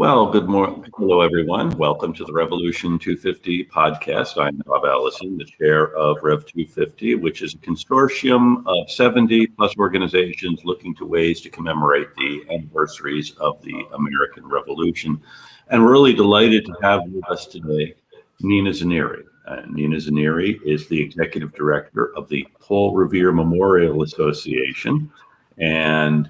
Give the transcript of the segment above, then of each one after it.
Well, good morning. Hello, everyone. Welcome to the Revolution 250 podcast. I'm Bob Allison, the chair of Rev 250, which is a consortium of 70 plus organizations looking to ways to commemorate the anniversaries of the American Revolution. And we're really delighted to have with us today Nina Zannieri. Nina Zannieri is the executive director of the Paul Revere Memorial Association. And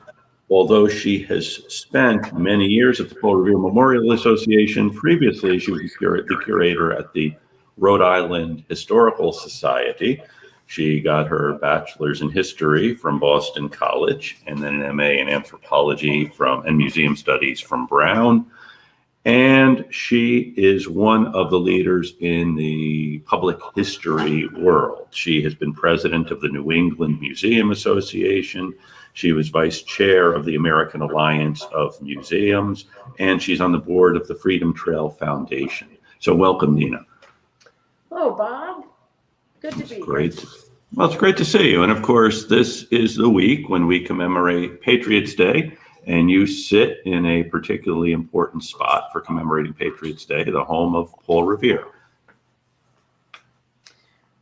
although she has spent many years at the Paul Revere Memorial Association, previously she was the curator at the Rhode Island Historical Society. She got her bachelor's in history from Boston College and then an MA in anthropology and museum studies from Brown. And she is one of the leaders in the public history world. She has been president of the New England Museum Association. She was vice chair of the American Alliance of Museums, and she's on the board of the Freedom Trail Foundation. So welcome, Nina. Hello, Bob. Good to be Great. here. Well, it's great to see you. And of course, this is the week when we commemorate Patriots Day, and you sit in a particularly important spot for commemorating Patriots Day, the home of Paul Revere.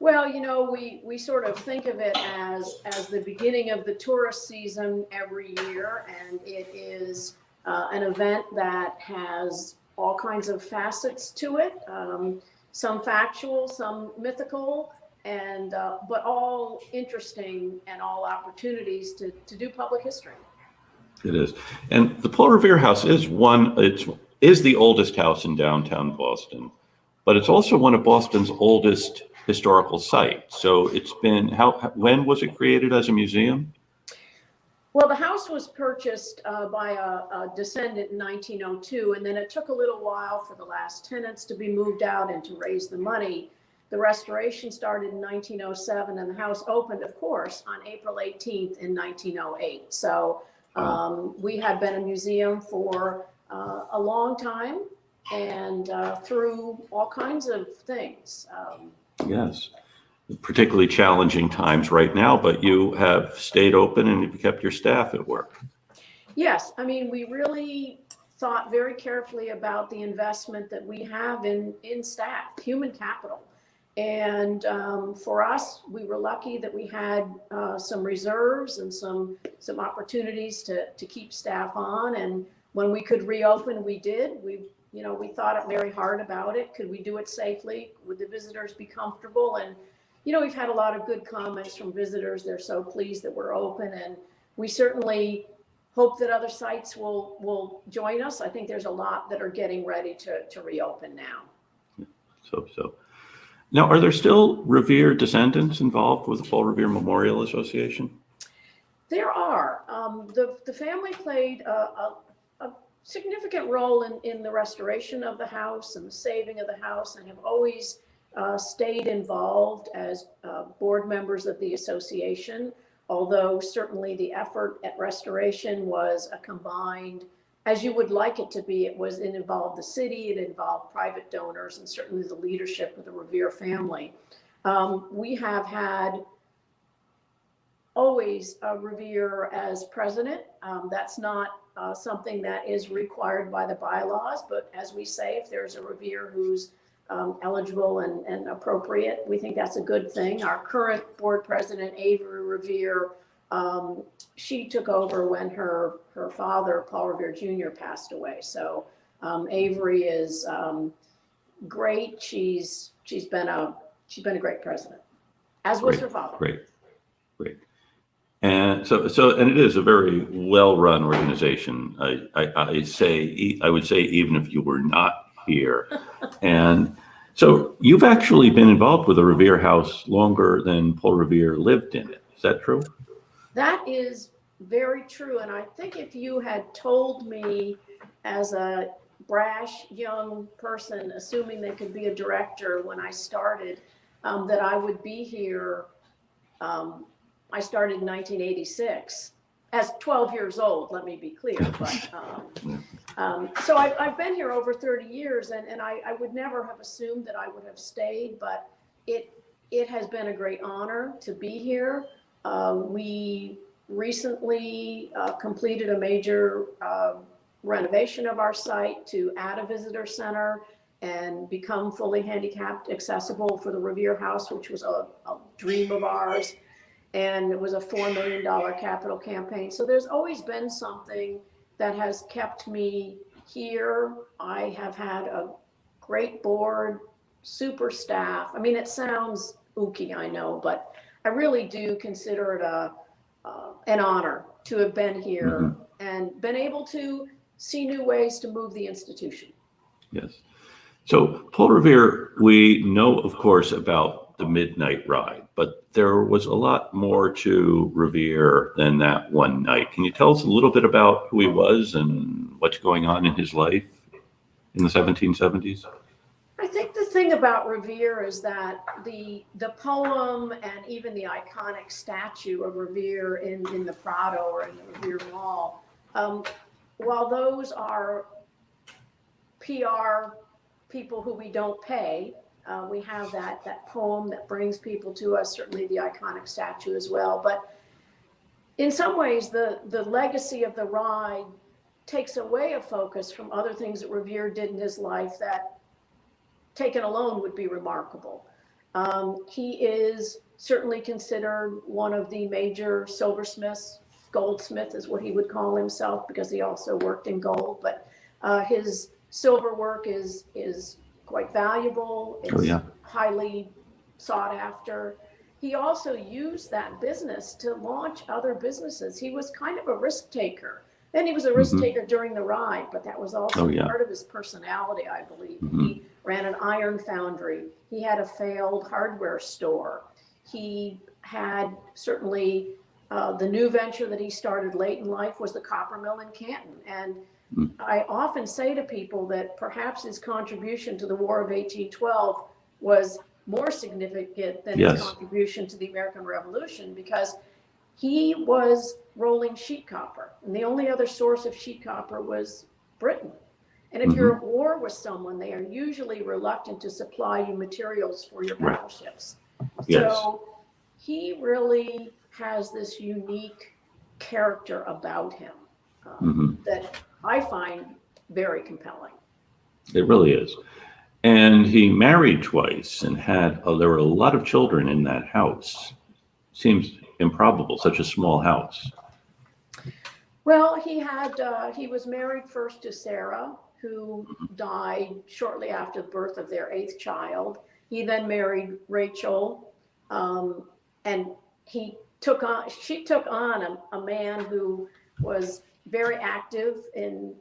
Well, you know, we sort of think of it as the beginning of the tourist season every year, and it is an event that has all kinds of facets to it, some factual, some mythical, and but all interesting and all opportunities to do public history. It is. And the Paul Revere House is the oldest house in downtown Boston, but it's also one of Boston's oldest historical sites. So it's been, when was it created as a museum? Well, the house was purchased by a descendant in 1902, and then it took a little while for the last tenants to be moved out and to raise the money. The restoration started in 1907, and the house opened, of course, on April 18th in 1908. So we have been a museum for a long time, and through all kinds of things. Yes, particularly challenging times right now, but you have stayed open and you've kept your staff at work. Yes, I mean, we really thought very carefully about the investment that we have in staff, human capital. And for us, we were lucky that we had some reserves and some opportunities to keep staff on. And when we could reopen, we did. We thought very hard about it. Could we do it safely? Would the visitors be comfortable? And, we've had a lot of good comments from visitors. They're so pleased that we're open. And we certainly hope that other sites will join us. I think there's a lot that are getting ready to reopen now. So. Now, are there still Revere descendants involved with the Paul Revere Memorial Association? There are. The family played a significant role in the restoration of the house and the saving of the house, and have always stayed involved as board members of the association, although certainly the effort at restoration was a combined, as you would like it to be. It involved the city, it involved private donors, and certainly the leadership of the Revere family. We have had always a Revere as president. That's not something that is required by the bylaws, but as we say, if there's a Revere who's eligible and appropriate, we think that's a good thing. Our current board president, Avery Revere, she took over when her father, Paul Revere Jr., passed away. So Avery is great. She's been a great president, as was her father. Great. And so it is a very well-run organization. I would say even if you were not here. And so you've actually been involved with the Revere House longer than Paul Revere lived in it. Is that true? That is very true. And I think if you had told me as a brash young person, assuming they could be a director when I started, that I would be here. I started in 1986 as 12 years old, let me be clear. But so I've been here over 30 years, and I would never have assumed that I would have stayed, but it has been a great honor to be here. We recently completed a major renovation of our site to add a visitor center and become fully handicapped accessible for the Revere House, which was a dream of ours. And it was a $4 million capital campaign. So there's always been something that has kept me here. I have had a great board, super staff. I mean, it sounds ooky, I know, but I really do consider it an honor to have been here and been able to see new ways to move the institution. Yes. So Paul Revere, we know, of course, about the midnight ride, but there was a lot more to Revere than that one night. Can you tell us a little bit about who he was and what's going on in his life in the 1770s? I think the thing about Revere is that the poem and even the iconic statue of Revere in the Prado or in the Revere Mall, while those are PR people who we don't pay, we have that poem that brings people to us, certainly the iconic statue as well. But in some ways, the legacy of the ride takes away a focus from other things that Revere did in his life that taken alone would be remarkable. He is certainly considered one of the major silversmiths. Goldsmith is what he would call himself because he also worked in gold. But his silver work is quite valuable. It's highly sought after. He also used that business to launch other businesses. He was kind of a risk taker. And he was a risk taker during the ride, but that was also part of his personality, I believe. He ran an iron foundry. He had a failed hardware store. He had certainly the new venture that he started late in life was the copper mill in Canton. And I often say to people that perhaps his contribution to the War of 1812 was more significant than his contribution to the American Revolution, because he was rolling sheet copper, and the only other source of sheet copper was Britain. And if you're at war with someone, they are usually reluctant to supply you materials for your battleships. So he really has this unique character about him that I find very compelling. It really is. And he married twice and had, there were a lot of children in that house. Seems improbable, such a small house. Well, he was married first to Sarah, who died shortly after the birth of their 8th child. He then married Rachel, and she took on a man who was very active in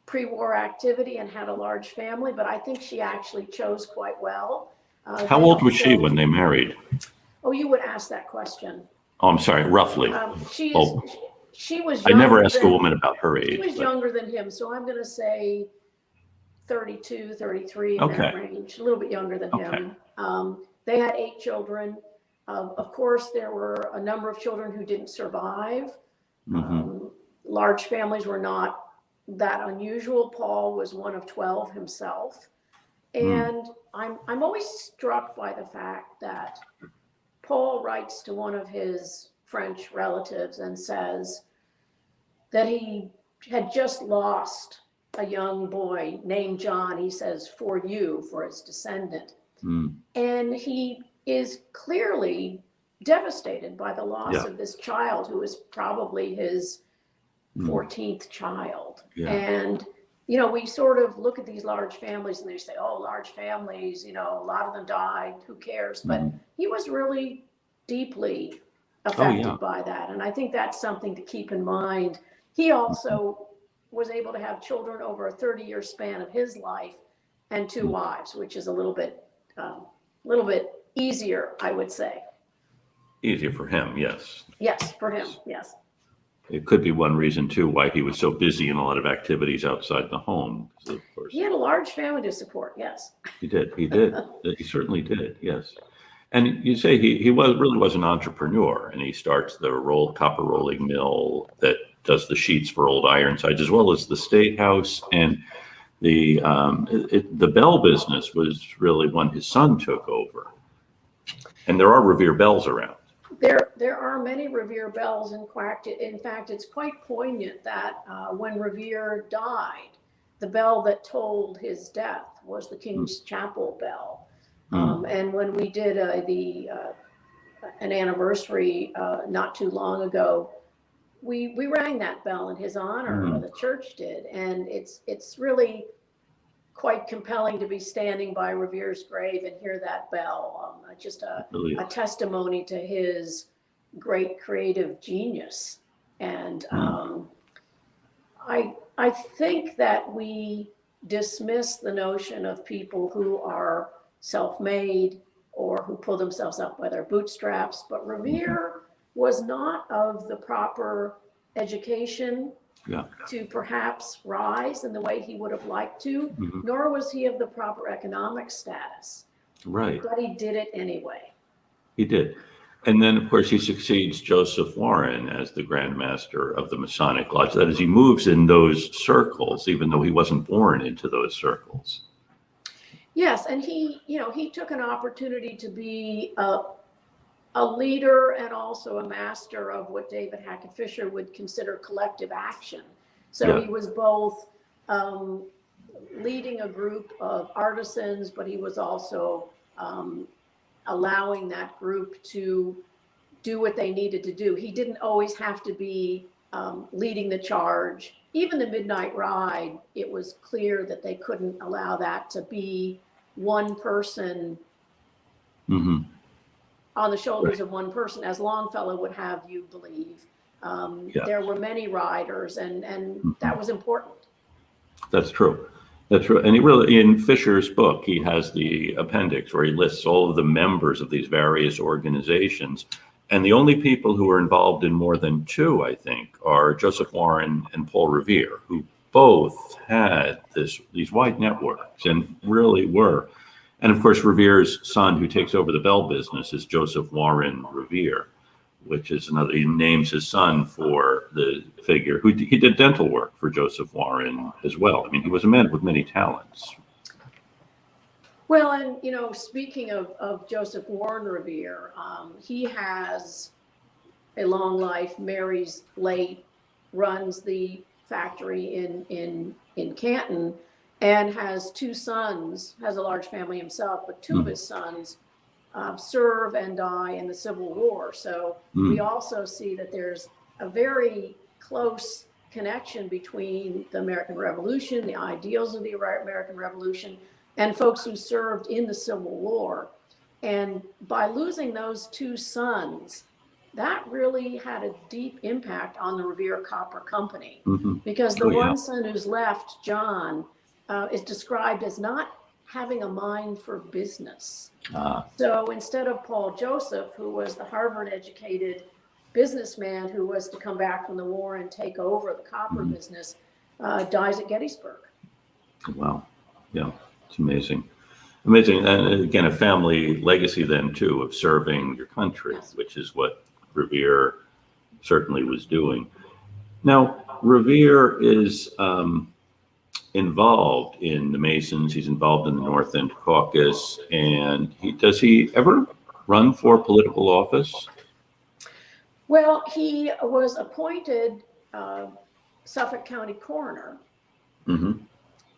pre-war activity and had a large family, but I think she actually chose quite well. How old was she when they married? Oh, you would ask that question. Oh, I'm sorry, roughly. She was. I never ask a woman about her age. She was younger than him, so I'm going to say 32, 33 in that range, a little bit younger than him. They had 8 children. Of course, there were a number of children who didn't survive. Large families were not that unusual. Paul was one of 12 himself. And I'm always struck by the fact that Paul writes to one of his French relatives and says that he had just lost a young boy named John. He says, for his descendant. And he is clearly devastated by the loss of this child, who is probably his 14th child. And, you know, we sort of look at these large families and they say, oh, large families, you know, a lot of them died, who cares? But he was really deeply affected by that. And I think that's something to keep in mind. He also was able to have children over a 30-year span of his life and 2 wives, which is a little bit easier, I would say. Easier for him, yes. Yes, for him, yes. It could be one reason, too, why he was so busy in a lot of activities outside the home. Of course, he had a large family to support, yes. He did. He certainly did, yes. And you say he really was an entrepreneur, and he starts the copper rolling mill that does the sheets for old Ironsides, as well as the State House. And the bell business was really one his son took over. And there are Revere Bells around. There are many Revere Bells. In fact, it's quite poignant that when Revere died, the bell that tolled his death was the King's Chapel bell. And when we did an anniversary not too long ago, we rang that bell in his honor, or the church did, and it's really quite compelling to be standing by Revere's grave and hear that bell. Just a testimony to his great creative genius. And I think that we dismiss the notion of people who are self-made or who pull themselves up by their bootstraps, but Revere was not of the proper education to perhaps rise in the way he would have liked to, nor was he of the proper economic status. Right. But he did it anyway. He did. And then, of course, he succeeds Joseph Warren as the Grand Master of the Masonic Lodge. That is, he moves in those circles, even though he wasn't born into those circles. Yes, and he took an opportunity to be a leader and also a master of what David Hackett Fisher would consider collective action. So he was both leading a group of artisans, but he was also allowing that group to do what they needed to do. He didn't always have to be leading the charge. Even the Midnight Ride, it was clear that they couldn't allow that to be one person on the shoulders of one person, as Longfellow would have you believe. There were many riders, and that was important. That's true. That's true. And he really, in Fisher's book, he has the appendix where he lists all of the members of these various organizations. And the only people who are involved in more than two, I think, are Joseph Warren and Paul Revere, who both had these wide networks and really were. And of course, Revere's son, who takes over the bell business, is Joseph Warren Revere, which is another, he names his son for the figure who he did dental work for Joseph Warren as well. I mean, he was a man with many talents. Well, and, speaking of Joseph Warren Revere, he has a long life, marries late, runs the factory in Canton, and has two sons, has a large family himself, but two of his sons serve and die in the Civil War. So we also see that there's a very close connection between the American Revolution, the ideals of the American Revolution, and folks who served in the Civil War. And by losing those two sons, that really had a deep impact on the Revere Copper Company, because the one son who's left, John, is described as not having a mind for business. So instead of Paul Joseph, who was the Harvard-educated businessman who was to come back from the war and take over the copper business, dies at Gettysburg. Wow. Yeah, it's amazing. Amazing. And again, a family legacy then, too, of serving your country, which is what Revere certainly was doing. Now, Revere is involved in the Masons. He's involved in the North End Caucus. And does he ever run for political office? Well, he was appointed Suffolk County coroner.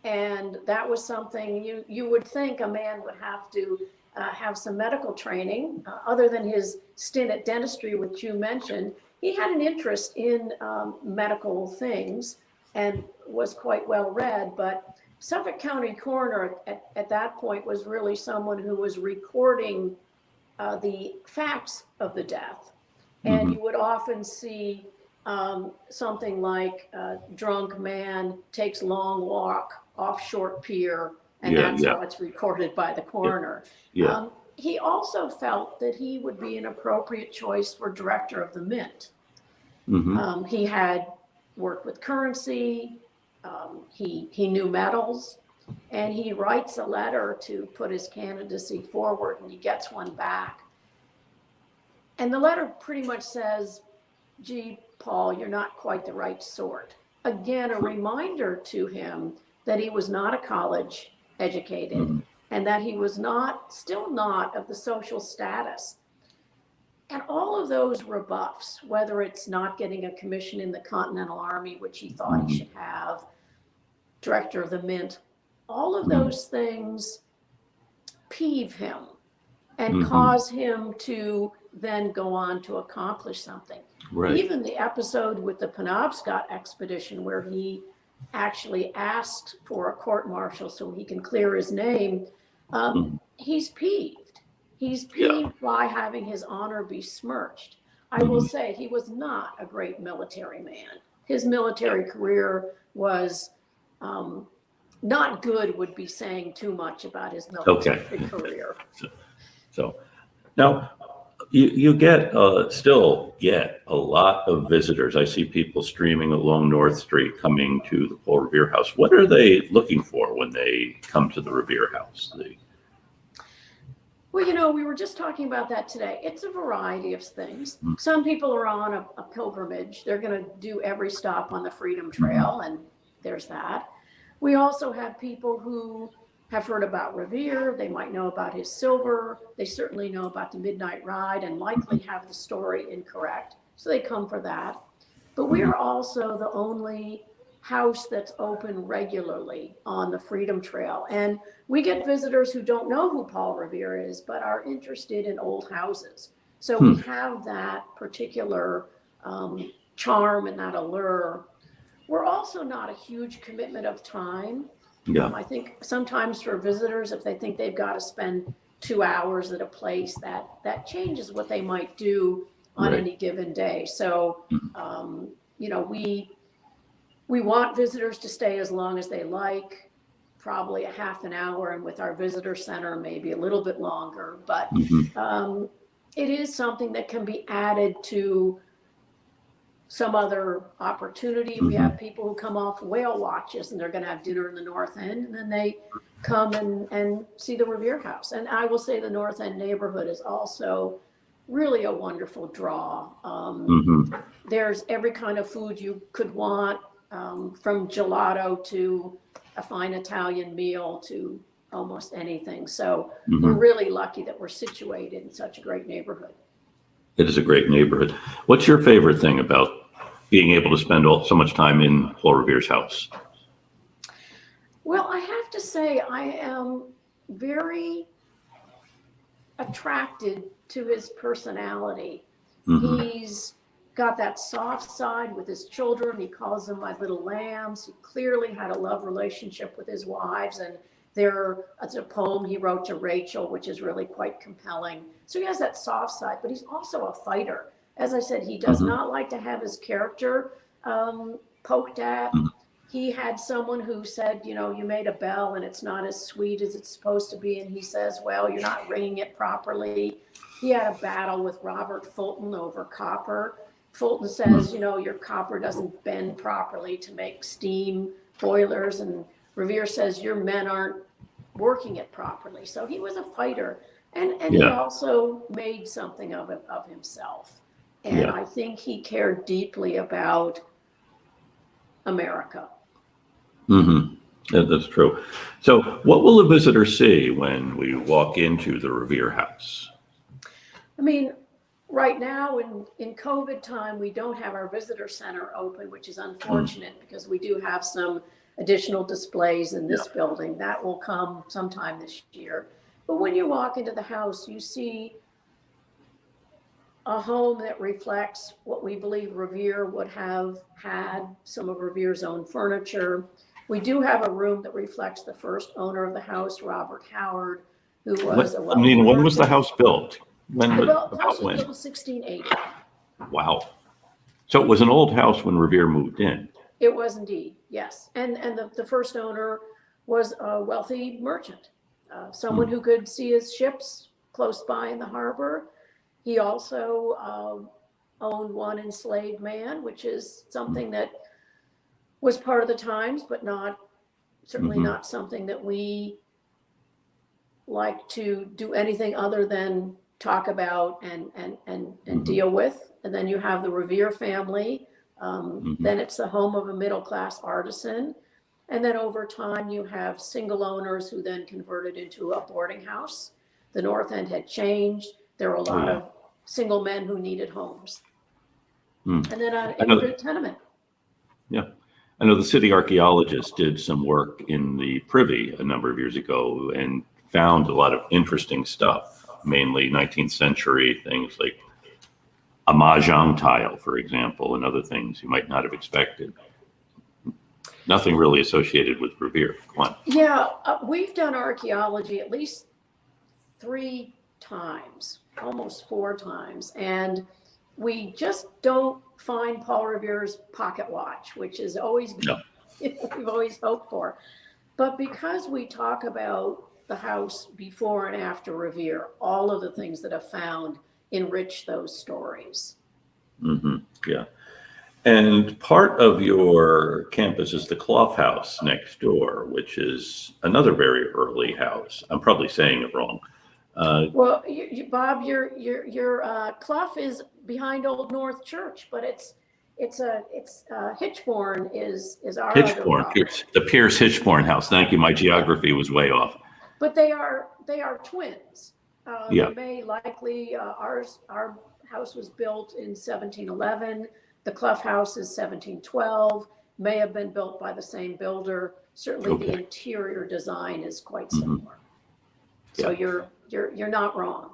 And that was something you would think a man would have to have some medical training. Other than his stint at dentistry, which you mentioned, he had an interest in medical things and was quite well read. But Suffolk County coroner at that point was really someone who was recording the facts of the death. And you would often see something like drunk man takes long walk off short pier, and that's how it's recorded by the coroner. He also felt that he would be an appropriate choice for director of the mint. He had worked with currency, he knew metals, and he writes a letter to put his candidacy forward, and he gets one back. And the letter pretty much says, gee, Paul, you're not quite the right sort. Again, a reminder to him that he was not a college educated and that he was still not of the social status. And all of those rebuffs, whether it's not getting a commission in the Continental Army, which he thought he should have, director of the Mint, all of those things peeve him and cause him to then go on to accomplish something. Right. Even the episode with the Penobscot expedition where he actually asked for a court-martial so he can clear his name, he's peeved. He's peeved by having his honor besmirched. I will say he was not a great military man. His military career was not good, would be saying too much about his military career. So now you get still get a lot of visitors. I see people streaming along North Street coming to the Paul Revere House. What are they looking for when they come to the Revere House? Well, you know, we were just talking about that today. It's a variety of things. Some people are on a pilgrimage. They're going to do every stop on the Freedom Trail, and there's that. We also have people who have heard about Revere. They might know about his silver. They certainly know about the Midnight Ride and likely have the story incorrect. So they come for that. But we are also the only house that's open regularly on the Freedom Trail. And we get visitors who don't know who Paul Revere is, but are interested in old houses. So we have that particular charm and that allure. We're also not a huge commitment of time. I think sometimes for visitors, if they think they've got to spend 2 hours at a place, that changes what they might do on any given day. So, you know, we want visitors to stay as long as they like, probably a half an hour, and with our visitor center, maybe a little bit longer. But it is something that can be added to some other opportunity. We have people who come off whale watches and they're going to have dinner in the North End, and then they come and see the Revere House. And I will say the North End neighborhood is also really a wonderful draw. There's every kind of food you could want, from gelato to a fine Italian meal to almost anything. So we're really lucky that we're situated in such a great neighborhood. It is a great neighborhood. What's your favorite thing about being able to spend so much time in Paul Revere's house? Well, I have to say I am very attracted to his personality. He's got that soft side with his children. He calls them my little lambs. He clearly had a love relationship with his wives, and it's a poem he wrote to Rachel, which is really quite compelling. So he has that soft side, but he's also a fighter. As I said, he does not like to have his character poked at. He had someone who said, you know, you made a bell and it's not as sweet as it's supposed to be. And he says, well, you're not ringing it properly. He had a battle with Robert Fulton over copper. Fulton says, you know, your copper doesn't bend properly to make steam boilers. And Revere says, your men aren't working it properly. So he was a fighter. And he also made something of himself. And I think he cared deeply about America. That's true. So what will a visitor see when we walk into the Revere House? I mean, right now in COVID time, we don't have our visitor center open, which is unfortunate because we do have some additional displays in this building. That will come sometime this year. But when you walk into the house, you see a home that reflects what we believe Revere would have had, some of Revere's own furniture. We do have a room that reflects the first owner of the house, Robert Howard, who was when was the house built? The house was built in 1680. Wow. So it was an old house when Revere moved in. It was indeed, yes. And the first owner was a wealthy merchant, someone who could see his ships close by in the harbor. He also owned one enslaved man, which is something that was part of the times, but certainly not something that we like to do anything other than talk about and deal with. And then you have the Revere family. Then it's the home of a middle-class artisan. And then over time, you have single owners who then converted into a boarding house. The North End had changed. There were a lot of single men who needed homes. Mm. And then an I know, immigrant tenement. yeah. I know the city archaeologist did some work in the Privy a number of years ago and found a lot of interesting stuff, mainly 19th century things like a mahjong tile, for example, and other things you might not have expected. Nothing really associated with Revere. Come on. Yeah, we've done archaeology at least 3 times, almost 4 times, and we just don't find Paul Revere's pocket watch, which is always No. we've always hoped for. But because we talk about the house before and after Revere, all of the things that are found enrich those stories. Mm-hmm. Yeah. And part of your campus is the Clough House next door, which is another very early house. I'm probably saying it wrong. Well, Bob, your Clough is behind Old North Church, but it's Hitchborn is our other Hitchborn, property. the Pierce Hitchborn House. Thank you. My geography was way off. But they are twins. Yeah. They may likely our house was built in 1711. The Clough House is 1712. May have been built by the same builder. Certainly, Okay. the interior design is quite Mhm. similar. So Yeah. you're not wrong.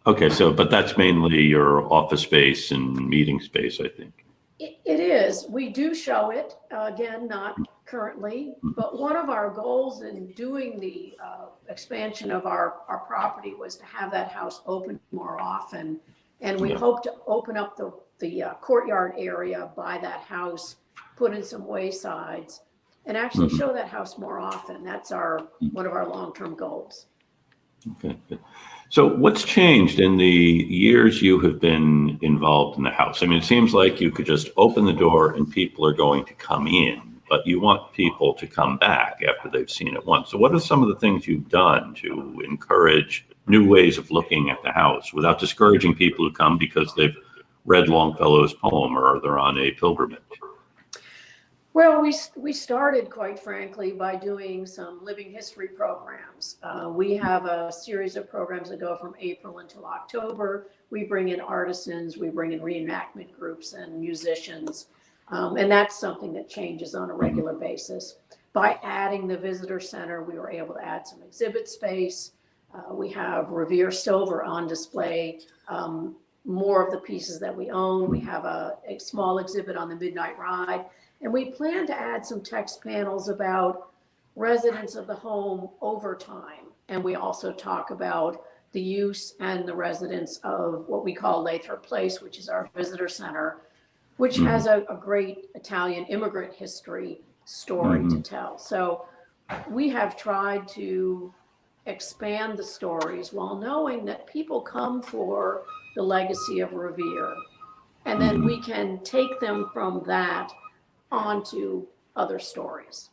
Okay, but that's mainly your office space and meeting space, I think. It is. We do show it, again, not currently, but one of our goals in doing the expansion of our property was to have that house open more often. And we Yeah. hope to open up the courtyard area by that house, put in some waysides, and actually Mhm. show that house more often. That's one of our long-term goals. Okay, good. So what's changed in the years you have been involved in the house? I mean, it seems like you could just open the door and people are going to come in, but you want people to come back after they've seen it once. So what are some of the things you've done to encourage new ways of looking at the house without discouraging people who come because they've read Longfellow's poem or they're on a pilgrimage? Well, we started, quite frankly, by doing some living history programs. We have a series of programs that go from April until October. We bring in artisans, we bring in reenactment groups and musicians, and that's something that changes on a regular basis. By adding the visitor center, we were able to add some exhibit space. We have Revere silver on display, more of the pieces that we own. We have a small exhibit on the Midnight Ride. And we plan to add some text panels about residents of the home over time. And we also talk about the use and the residents of what we call Lathrop Place, which is our visitor center, which has a great Italian immigrant history story to tell. So we have tried to expand the stories while knowing that people come for the legacy of Revere. And then we can take them from that onto other stories.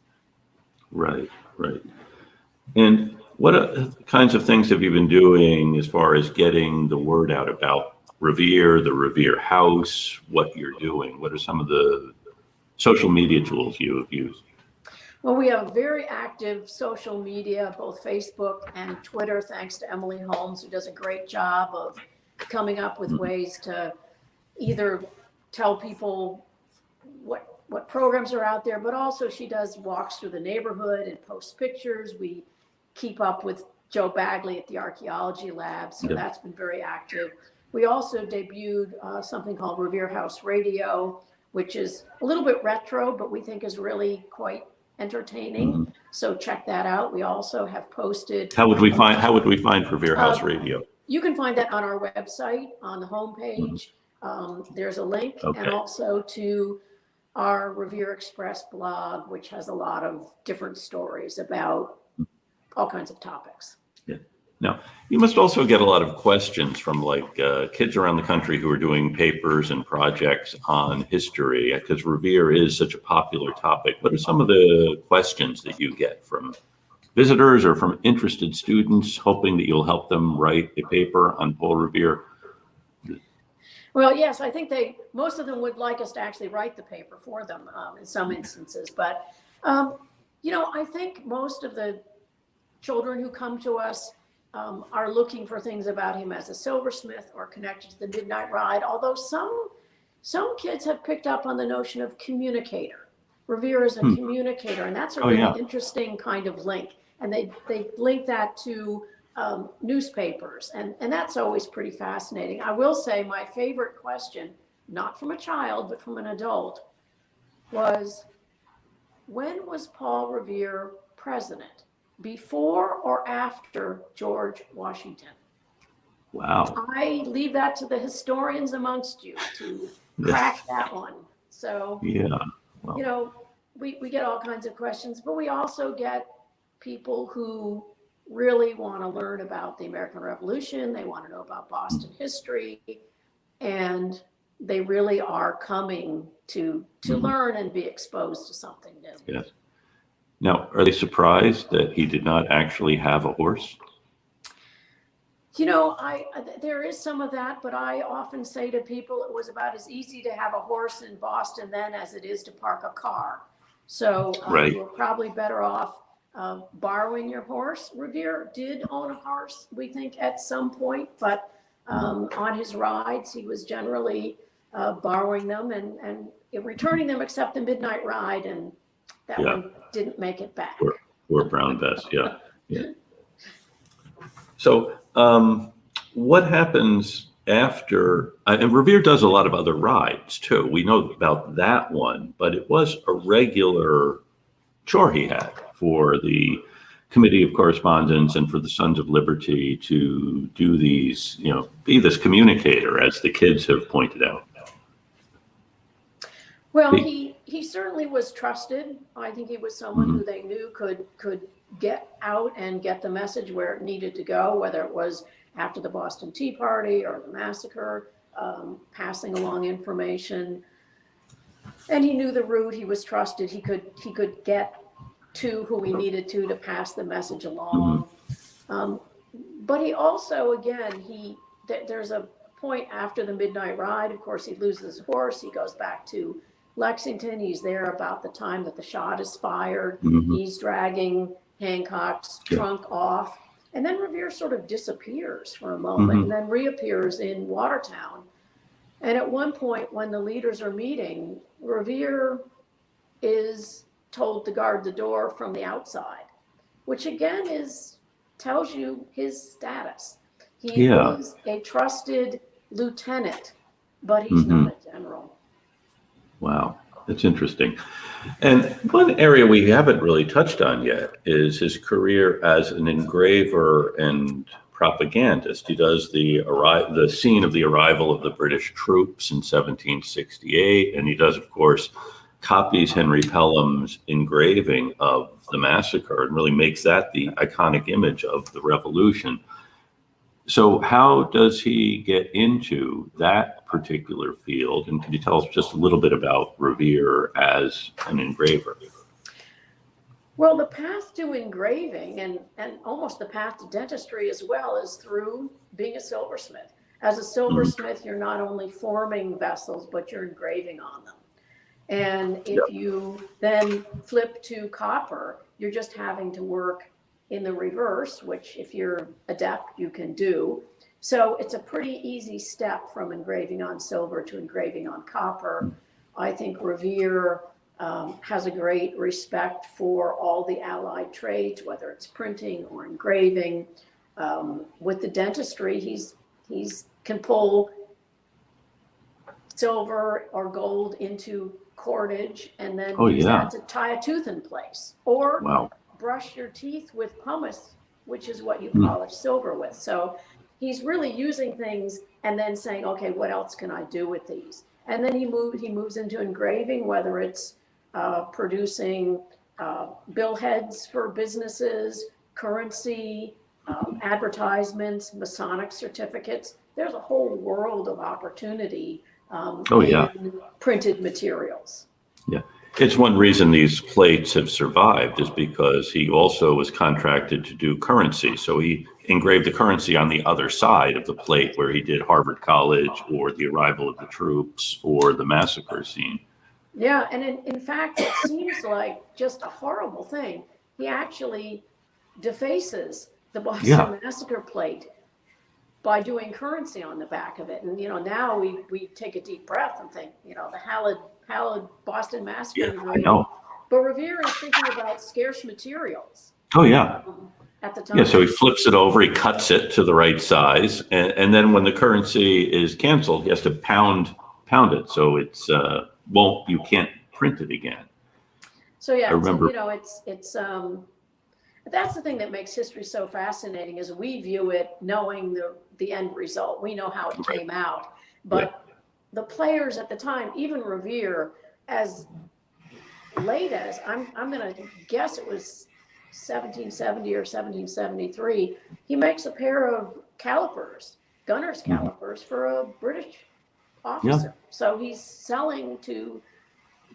Right, right. And what kinds of things have you been doing as far as getting the word out about Revere, the Revere House, what you're doing? What are some of the social media tools you have used? Well, we have very active social media, both Facebook and Twitter, thanks to Emily Holmes, who does a great job of coming up with ways to either tell people what programs are out there, but also she does walks through the neighborhood and posts pictures. We keep up with Joe Bagley at the Archaeology Lab, so that's been very active. We also debuted something called Revere House Radio, which is a little bit retro, but we think is really quite entertaining. So check that out. We also have posted. How would we find Revere House Radio? You can find that on our website on the homepage. There's a link, and also to our Revere Express blog, which has a lot of different stories about all kinds of topics. Yeah. Now, you must also get a lot of questions from kids around the country who are doing papers and projects on history, because Revere is such a popular topic. What are some of the questions that you get from visitors or from interested students hoping that you'll help them write a paper on Paul Revere? Well, yes, I think most of them would like us to actually write the paper for them in some instances. But, I think most of the children who come to us are looking for things about him as a silversmith or connected to the Midnight Ride, although some kids have picked up on the notion of communicator. Revere is a communicator, and that's a really interesting kind of link. And they link that to newspapers, and that's always pretty fascinating. I will say my favorite question, not from a child, but from an adult, was, when was Paul Revere president? Before or after George Washington? Wow. I leave that to the historians amongst you to crack that one. So, well, you know, we get all kinds of questions, but we also get people who really want to learn about the American Revolution. They want to know about Boston history, and they really are coming to learn and be exposed to something new. Yes. Now, are they surprised that he did not actually have a horse? You know, there is some of that, but I often say to people it was about as easy to have a horse in Boston then as it is to park a car. So you're probably better off borrowing your horse. Revere did own a horse, we think, at some point, but on his rides, he was generally borrowing them and returning them, except the Midnight Ride, and that one didn't make it back. Or brown vest, yeah. So what happens after, and Revere does a lot of other rides too. We know about that one, but it was a regular chore he had for the Committee of Correspondence and for the Sons of Liberty to do these, be this communicator, as the kids have pointed out. Well, he certainly was trusted. I think he was someone who they knew could get out and get the message where it needed to go, whether it was after the Boston Tea Party or the massacre, passing along information. And he knew the route. He was trusted. He could get to who he needed to pass the message along. But he also, again, there's a point after the Midnight Ride. Of course, he loses his horse. He goes back to Lexington. He's there about the time that the shot is fired. He's dragging Hancock's trunk off. And then Revere sort of disappears for a moment and then reappears in Watertown. And at one point, when the leaders are meeting, Revere is told to guard the door from the outside, which again tells you his status. He is a trusted lieutenant, but he's not a general. Wow, that's interesting. And one area we haven't really touched on yet is his career as an engraver and propagandist. He does the scene of the arrival of the British troops in 1768, and he does, of course, copies Henry Pelham's engraving of the massacre and really makes that the iconic image of the revolution. So how does he get into that particular field? And can you tell us just a little bit about Revere as an engraver? Well, the path to engraving and almost the path to dentistry as well is through being a silversmith. As a silversmith, you're not only forming vessels, but you're engraving on them. And if you then flip to copper, you're just having to work in the reverse, which if you're adept, you can do. So it's a pretty easy step from engraving on silver to engraving on copper. I think Revere has a great respect for all the allied trades, whether it's printing or engraving. With the dentistry, he's can pull silver or gold into cordage and then use that to tie a tooth in place, or brush your teeth with pumice, which is what you polish silver with. So he's really using things and then saying, okay, what else can I do with these? And then he moves into engraving, whether it's producing billheads for businesses, currency, advertisements, Masonic certificates. There's a whole world of opportunity in printed materials. Yeah. It's one reason these plates have survived is because he also was contracted to do currency. So he engraved the currency on the other side of the plate where he did Harvard College or the arrival of the troops or the massacre scene. Yeah, and in fact, it seems like just a horrible thing. He actually defaces the Boston Yeah. Massacre plate by doing currency on the back of it. And, now we take a deep breath and think, the hallowed Boston Massacre Yeah, is I really, know. but Revere is thinking about scarce materials Oh, yeah. at the time. Yeah, so he flips it over, he cuts it to the right size, and then when the currency is canceled, he has to pound it, so it's you can't print it again. So yeah, I remember. it's that's the thing that makes history so fascinating is we view it knowing the end result. We know how it came out, but the players at the time, even Revere, as late as I'm going to guess it was 1770 or 1773, he makes a pair of calipers, gunner's calipers, for a British officer. So he's selling to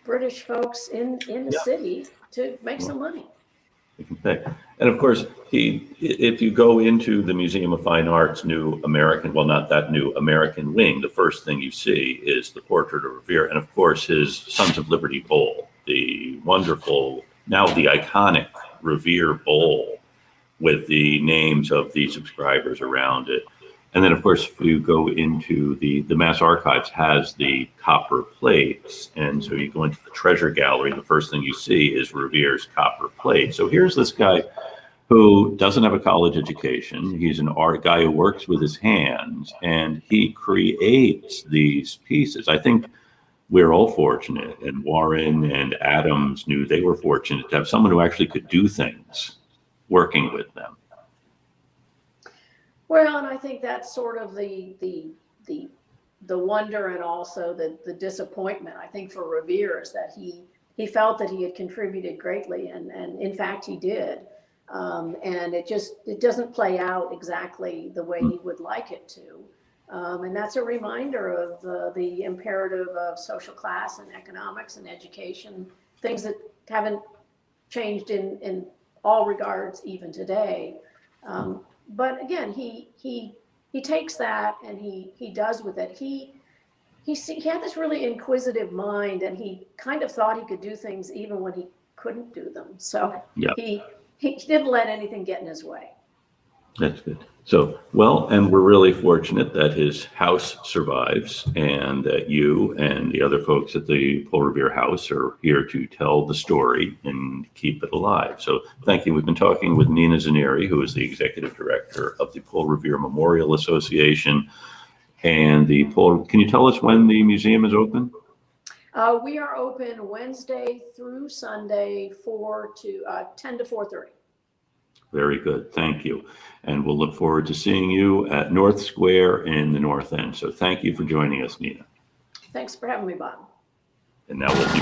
British folks in the city to make some money. You can pay. And of course, if you go into the Museum of Fine Arts new American, well, not that new American wing, the first thing you see is the portrait of Revere, and of course his Sons of Liberty bowl, the wonderful, now the iconic Revere bowl with the names of the subscribers around it. And then, of course, if you go into the Mass Archives has the copper plates. And so you go into the treasure gallery, the first thing you see is Revere's copper plate. So here's this guy who doesn't have a college education. He's an art guy who works with his hands, and he creates these pieces. I think we're all fortunate, and Warren and Adams knew they were fortunate to have someone who actually could do things working with them. Well, and I think that's sort of the wonder and also the disappointment, I think, for Revere is that he felt that he had contributed greatly, and in fact he did. And it doesn't play out exactly the way he would like it to. And that's a reminder of the imperative of social class and economics and education, things that haven't changed in all regards even today. But again, he takes that and he does with it. He had this really inquisitive mind, and he kind of thought he could do things even when he couldn't do them. So he didn't let anything get in his way. That's good. So, well, and we're really fortunate that his house survives, and that you and the other folks at the Paul Revere House are here to tell the story and keep it alive. So thank you. We've been talking with Nina Zannieri, who is the executive director of the Paul Revere Memorial Association. And can you tell us when the museum is open? We are open Wednesday through Sunday, 10 to 4:30. Very good. Thank you. And we'll look forward to seeing you at North Square in the North End. So thank you for joining us, Nina. Thanks for having me, Bob. And now we'll be